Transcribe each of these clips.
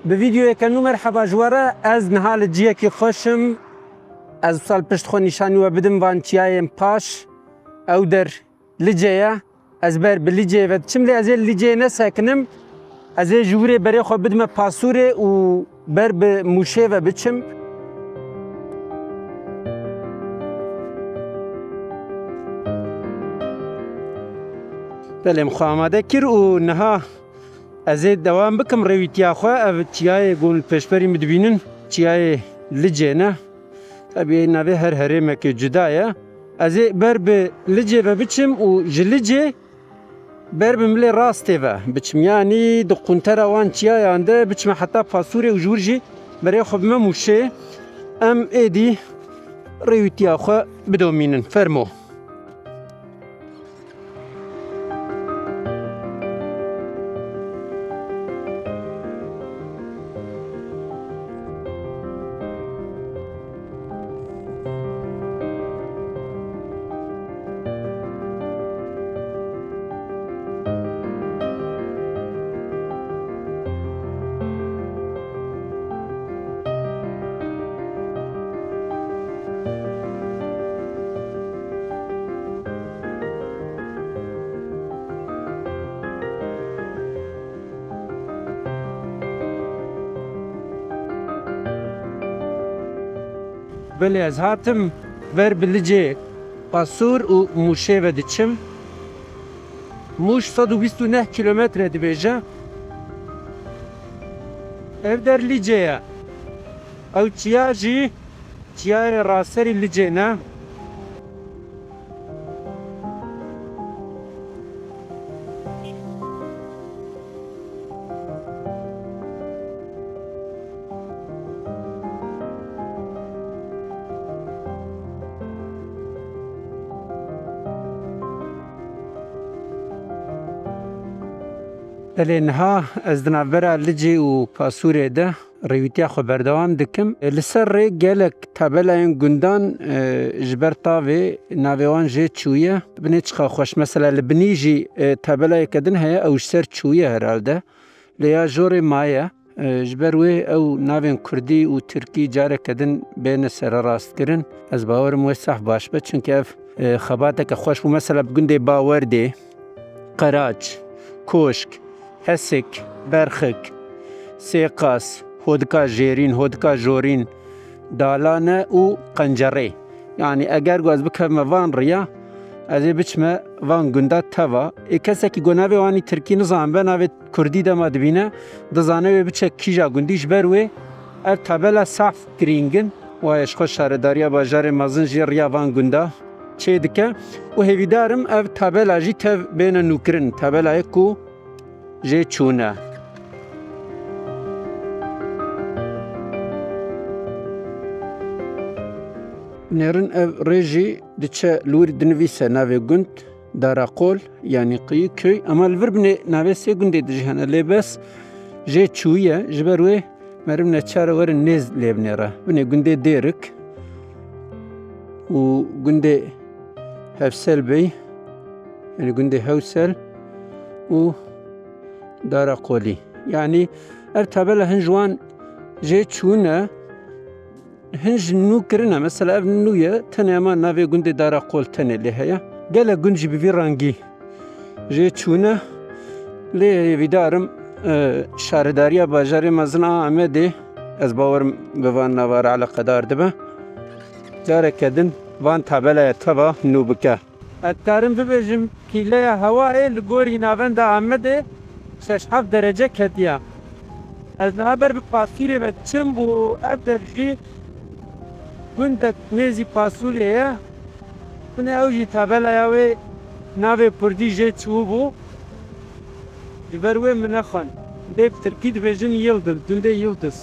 بفيديو كانو مرحبا جوارا از نهال جيكي خوشم از سال پشت خو نشانی و بدم وان چیایم پاش او در لجیا از بر بلجه و چم لی از لجه نسکنم از جوره برای خو بدم پاسوره و بر به موشه و بچم بله آماده کر و نها از دوام بکم رویتیا خو او چیای گون پشپری مدبینن چیای لجه نه طبیعی نوی هر هرمه که جدایه از بر به لجه و بچم و جلجه بر به ملی راسته و بچم یعنی دقنتر وان چیای آنده بچم حتی پاسوره و جورجی برای خب مموشه ام ایدی رویتیا خو بدومینن فرمو بله از هاتم ور بلجه پاسور و موشه و دچم موش 129 کیلومتر دبیجه اف در لجه او چیا جی چیا راسری لجه نه لنها از دنابرا لجی و پاسوره ده رویتیا خو بردوام دکم لسر ری گلک تابلای گندان جبر تاوی ناویوان جه چویه بنی چخا خوش مثلا لبنی جی تابلای کدن هیا اوش سر چویه هرالده لیا جور مایه جبر وی او ناوین کردی و ترکی جاره کدن بین سر راست کرن از باورم وی صح باش بد چونکه اف خباته که خوش بو مثلا بگنده باورده قراج کوشک هسک برخک سیقاس هودکا جیرین هودکا جورین دالانه و قنجره یعنی اگر گوز بکم وان ریا از بچم وان گنده توا کسی که گناه وانی ترکی نظام به ناو کردی دما دبینه دزانه بچه کیجا گندیش بروه ار تابلا صاف کرینگن و اشخاص شهرداری باجار مازنجی ریا وان گنده چه دکه و هیویدارم او تابلا جی تب بین نوکرن تابلا کو جه چونه نرن او رجی دچه لور دنویسه ناوی گند داراقول یعنی قی köy اما الور بنه ناوی سه گنده دجهانه لبس جه چویه جبروه مرم نچاره ور نز لبنره بنه گنده دیرک و گنده هفسل بی yani گنده هوسل و داراقولی یعنی ارتبال هنجوان جه چونه هنج نو کرنا مثلا اف نویه تنه ما ناوی گنده داراقول تنه لهیا گله گنجی بی رنگی جه چونه لی ویدارم شهرداری باجار مزنا آمده از باورم به وان نوار علاقه دار دبه داره کدن وان تابله تبا نو بکه اتارم ببجم کیله هوای لگوری ناوند آمده 6 درجه کتیا از نهبر به پاسوره و چم بو ابدر جی گندک میزی پاسوره کنه اوجی تابلا یاوی ناوی پردی جه چو بو جبروی منخان دیب ترکی دبیجن یلدز دنده یلدز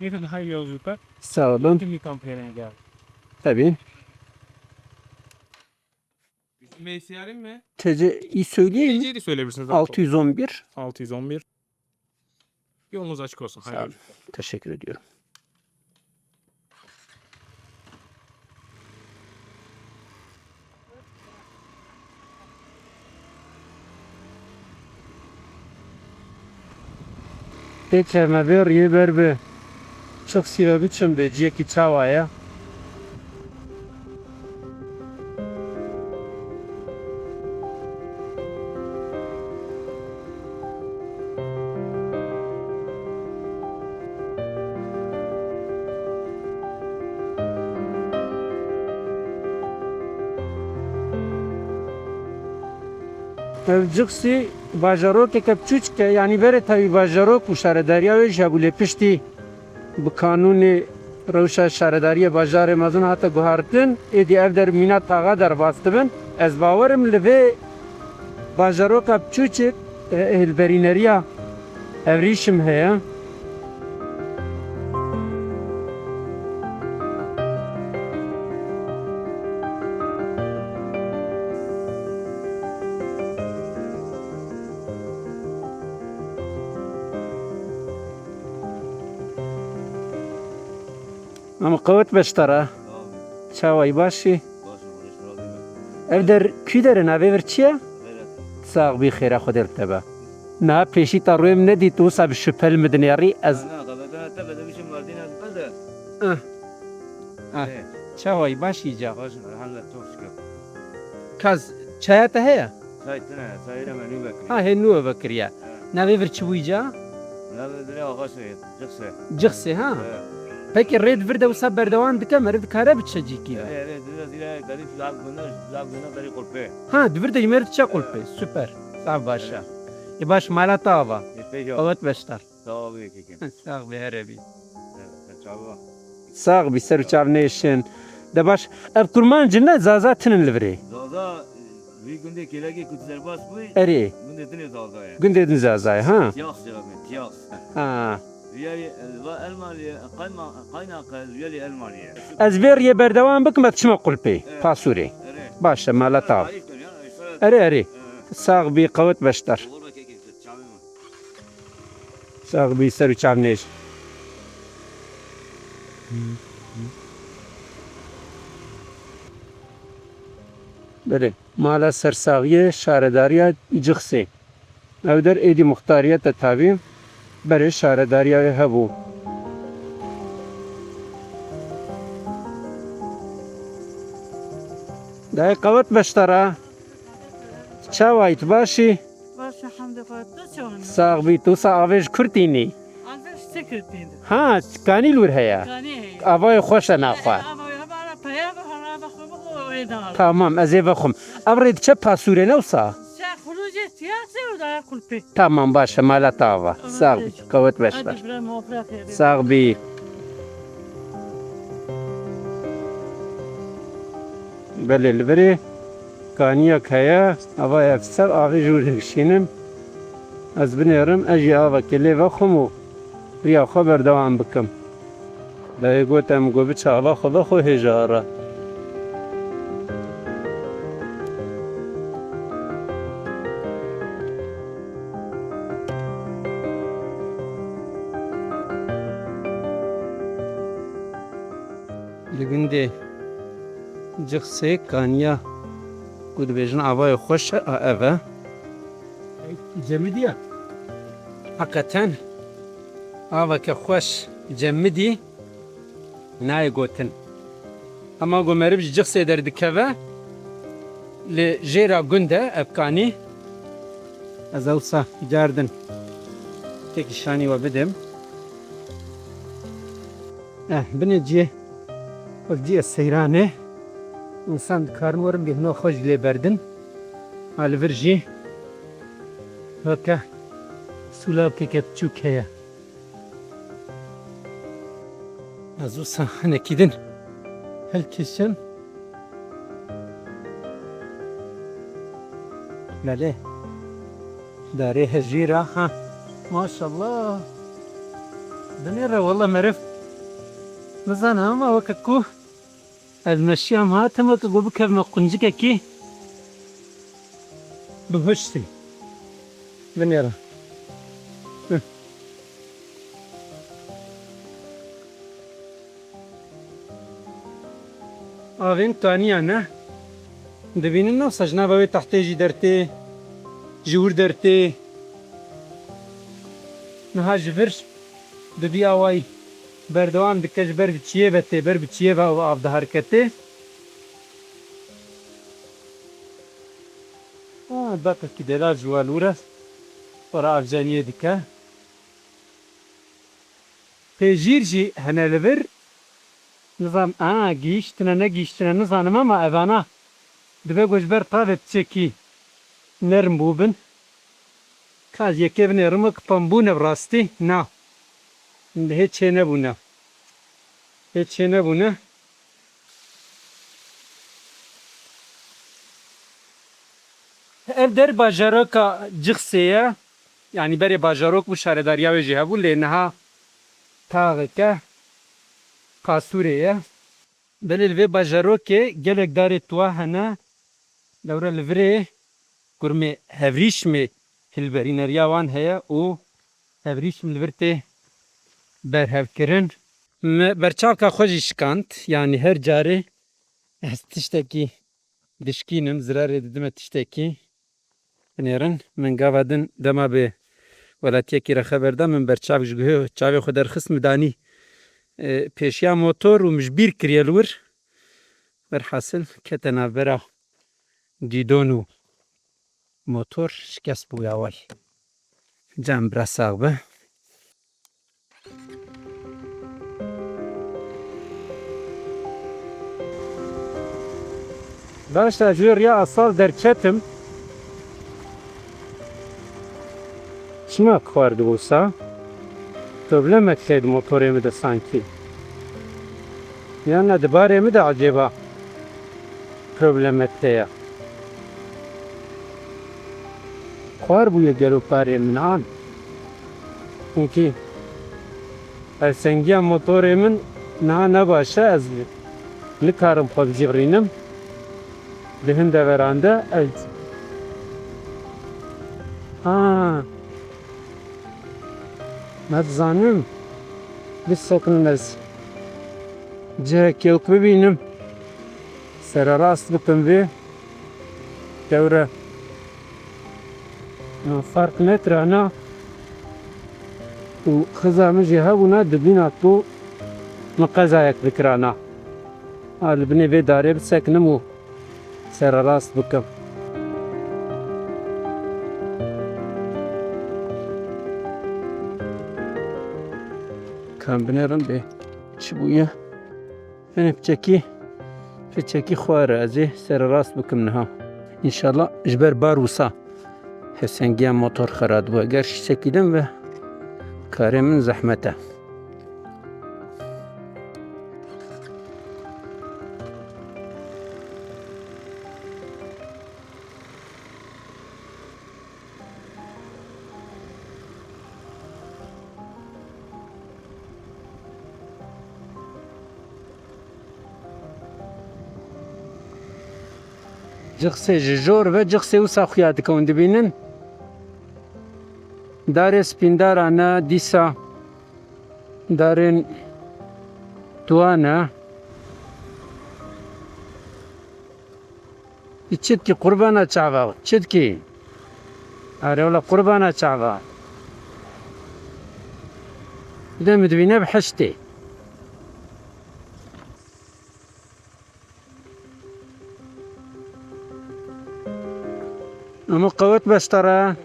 Even high yolculuklar sağ olun. tüm kampanya geldi. Tabii. Veysiyarım mı? TC'yi söyleyeyim mi? TC'yi de söyleyebilirsiniz. 611. 611. Yolunuz açık olsun. Sağ olun. Teşekkür ediyorum. Geçeme bir yeber be. Çok sebebi için be. Ceki çavaya. Evciksi bajarok kepçuç ke yani bere tabi bajarok u şaredariya ve jabule pişti bu kanuni rewşa şaredariya bajarê mezin hata guhartin êdî ev der mîna taxa derbas dibin ez bawerim li vê bajaroka piçûçê hilberîneriya evrîşim heye. Ama qewet beştara çawayî başî ev der kû derin avê vir çi ye? Sağ bî xêra xwe dêr tebe. Na pêşî ta rûyê min nedî tu wisa bi şüphel mi dinêrî ez çawayî başî ca kaz çaya te heye? Ha hê nû ve vekiriye. Navê vir çi bûyî ca? Cixsê ha? Peki rêd vir de wisa berdewam dike meriv dikare biçe cîkî ve? Ha divir de ji me re diçe qulpê süper. Sağ başa. Ê baş mala te ava. Evet beştar. Sağ bî here bî. Sağ bî ser û çav nêşin. De baş ev kurman cinne zaza tinin li virê. Vî gundê kelekê ku derbas bûyî Erê gundê dinê zazayê. gundê din zazayê ha? Tiyas me tiyas. Ha. Riyalî Elmaniye qaynaqa riyalî Elmaniye. Ez vê rêyê berdewam bikim ez çime qulpê pasûrê. Baş e mala te ava. Erê erê. Sağ bî qewet beştar. Sağ bî ser û çav nêş. Belê mala sersaxiyê şaredariya Cixsê. Ev der êdî muxtariyê te tavî berê şaredariyayê hebû. Dayê qewet beştara. Çawayî tu başî? Başa hamd xwe çawan. Sağ bî tu wisa avê ji Kurtînî. Alver sekretin. Ha kanî lûr heye. Kani. Avayê xweş e naxwe. Ama bana paya bana bakma o eda. Tamam ez ê vexwim. Ev rê diçe pasûrê ne wisa? Sen xuruje tiyase o da kulpe. Tamam baş e mala te ava. Sağ bî qewet beştar. Hadi bre mofrak. Sağ bî. Belê li virê kaniyek heye ava ev ser avê jûr hişînim. Ez binêrim ez jî avekê lê vexwim û riya xwe berdewam bikim. Dayê got em got biçe ava xwe vexwe hêjara. Li gundê Cixsê kaniya ku dibêjin avayê xweş e a ev e. Cemidî ye. Heqeten aveke xweş cemidî nayê gotin. Ama ku meriv ji Cixsê derdikeve li jêra gund e ev kanî ez ew wisa cardin tekî şanî we bidim. Binê ciyê ciyê seyranê insan dikarin werin bêhna xwe ji lê berdin. Ha li vir jî weke sulavkeke biçûk heye. Ez wisa hinekî din hilkişin. Belê darê hejîra ha. Maşallah. Dinê re wela meriv nizanim ama weke ku ez meşiyam hatim weke got bikevime quncikekî بهشتي من يرى آوین تانیه نه دبینن نه سجنا باید تحتیجی درته جور درته نه جفرش دبی آوای بردوام دکش بر بچیه بته بر بچیه و آف ده حرکته باقی که دلار جوالوره برا افجانیه دیکه پیجیر جی هنه لبر نظام گیشتنه نگیشتنه نظانم ama evana dibe gojber tavet çeki nerm bubin kaz yekevne rımak pambune brasti na hiç ne bu ne hiç ne bu ne ev der bajaroka cıkseye yani beri bajarok bu şaredariya ve cihabu lenaha tağike قاسوریه بله الوی باجروکه گلک داره توه هنه دوره الوری کرمه هفریش می هلبرینریا وان هیا او هفریش ملورته برهف کرن برچاوکا خوشی شکانت yani her cari tişteki dişkinin zirarı dedime tişteki nerin min gavadın dema be velatiyeki haberda min berçavk jgühe çavi xudar xism dani پیشیا موتور و مجبیر کریلور برحاصل کتنا برا دیدونو موتور شکست بوی آوای جام برا ساقبه داشتا جوی ریا اصال در چتم چما خوارد بوسا problemet şeydi motoremi de sanki. Yani debaremi de acaba problemette ya. Kar bu ya gelo paremin an. Çünkü sengiya motoremin ne başa azli. Ne karım kabzirinim. Lihin de veranda az. Medzanım biz sakınmaz. Cek yok bibinem. Sera rast bikim ve devre fark netrana و خزامه جهابنا دبنا تو مقازايك ذكرانا البني في داري بسكنمو سر راس بكم كان بنيرن به شبويه انا بتشكي خوار ازي سر راس بكم نها ان شاء الله جبر باروسا حسنگيا موتور خراد و اگر شكيدم و كارمن زحمته جغسي جور و جغسي وسا خيات كون دبينن دار سپیندار انا دیسا دارن توانا چتکی قربانا چاوا چتکی اره ولا قربانا چاوا ده مدوینه بحشتی اما قوت بستره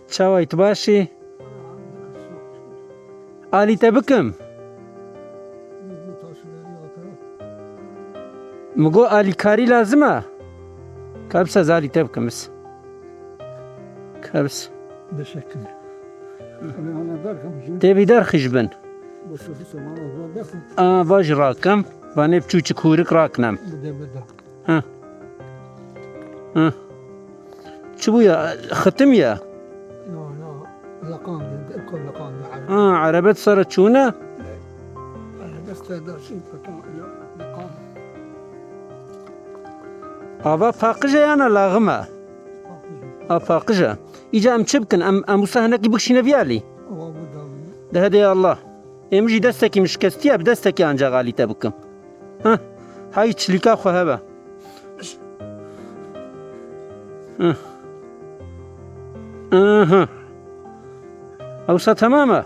شاويت باشي آلي تبكم مقو آلي كاري لازمة كابسة زالي تبكم بس كابس بشكل تبي دار خجبن باج راكم باني بچوچ كورك راكنم ها ها شو بويا ختم يا لقام الكل لقام عربت صارت شونا بس تقدر شيء لقام آوا پاقجه یا نه لاغمه؟ پاقجه. ایجا ام چه بکن؟ ام وسا هنکی بکشینه ویالی؟ ده هده الله. امجی دستکی مشکستیه به دستکی آنجا غالی تا بکم. ها های چلیکا خواه با. ها اوسا تمامه؟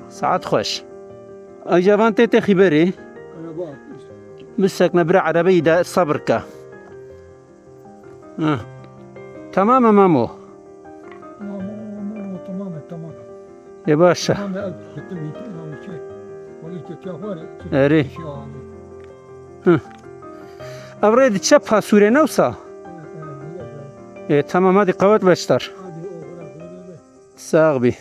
ساعت خوش. ایجا وانتی تخیبری؟ مسك نبرع عربي دا صبر كا تمام مامو تمام يا باشا اري ابريد تشبها سوري نوسا إيه تمام هذه قوات بشتر ساغبي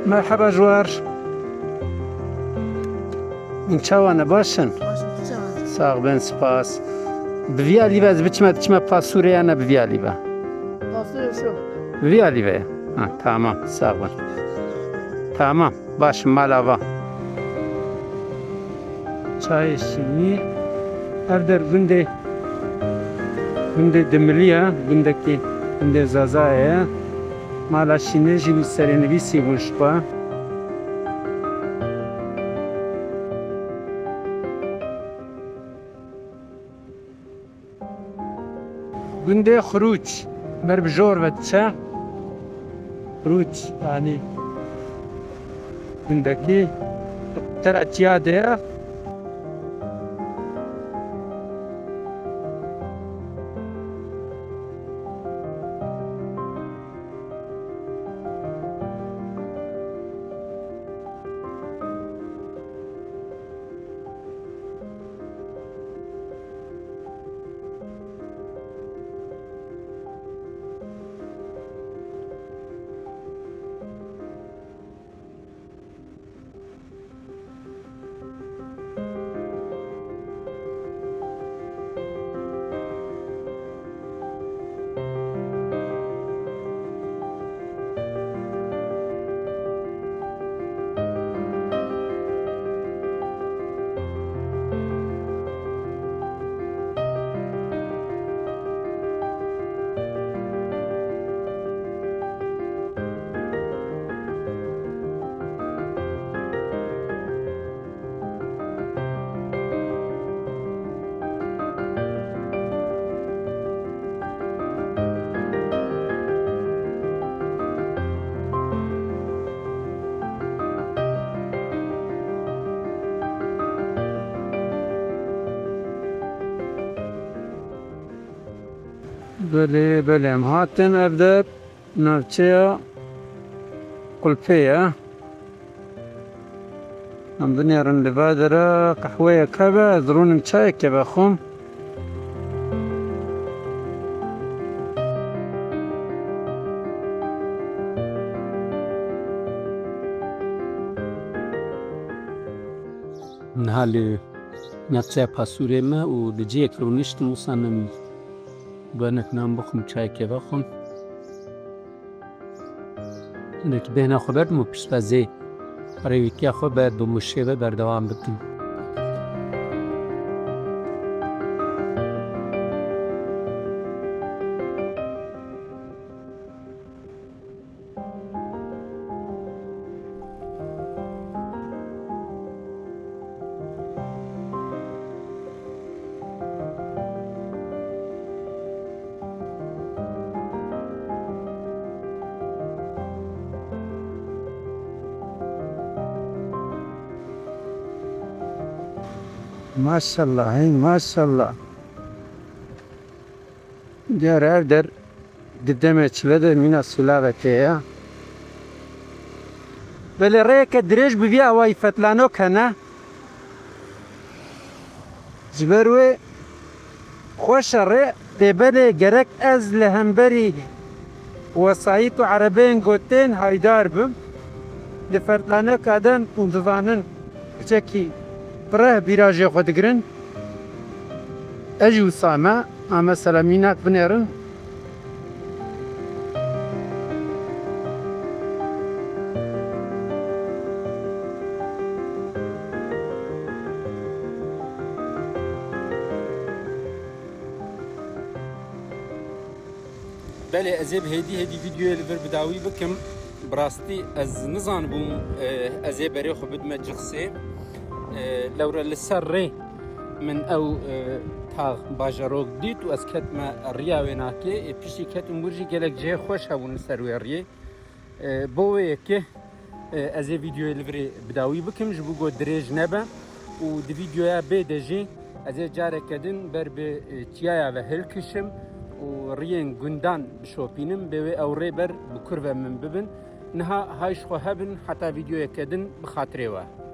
مرحبا جوار من چاوانا باشن ساغ بن سپاس بویالی باز بچما پاسوری انا بویالی با بویالی با تمام ساغ بن تمام باش مالاوا چای شینی هر در گنده دملیه گنده زازایه مالا شینه جیبی سرنویسی بوش با گنده خروج مر بجور بچه خروج يعني گندکی تر اتیاده بله ام هاتن ابدا نافچه قلپیه ام دنیا رن لبادره قهوه کبه درونم چای که بخوم نهال نفسه پاسوره ما و دجیه کرونیشت موسانم بانک نام بخم چای که بخم اینکه بهنا خبر مو پیش بازی برای که خود باید به مشکل در دوام بکنیم. Maşallah, hey maşallah. Diğer evder didemeçle de mina sulavete ya. Böyle reyke direj bir avay fetlano kana. Zberwe خوش ره دبله گرک از لهمبری وسایت و عربین گوتین هایدار بم لفرقانه کادن اندوانن چکی بره بیراجی خود گرن اجو سامه اما سلامینات بنیرن بله از هدی ویدیو لور بداوی بکم براستی از نزان بوم از برای خو بدم جخسه لورا لسر ری من او تاغ باجروک دیت و از کتم ریا و ناکه پیشی کتم برجی گلک جه خوش هون سر و ریه بوه که از ویدیو لور بداوی بکم جبو گو دریج نبه و دی ویدیو بدجی از جاره کدن بر به تیایا و هل کشم و ريان گندان بشوبينم بوي او ريبر بكرفة من ببن نها هايش خو هبن حتى فيديو يكدن بخاطري واه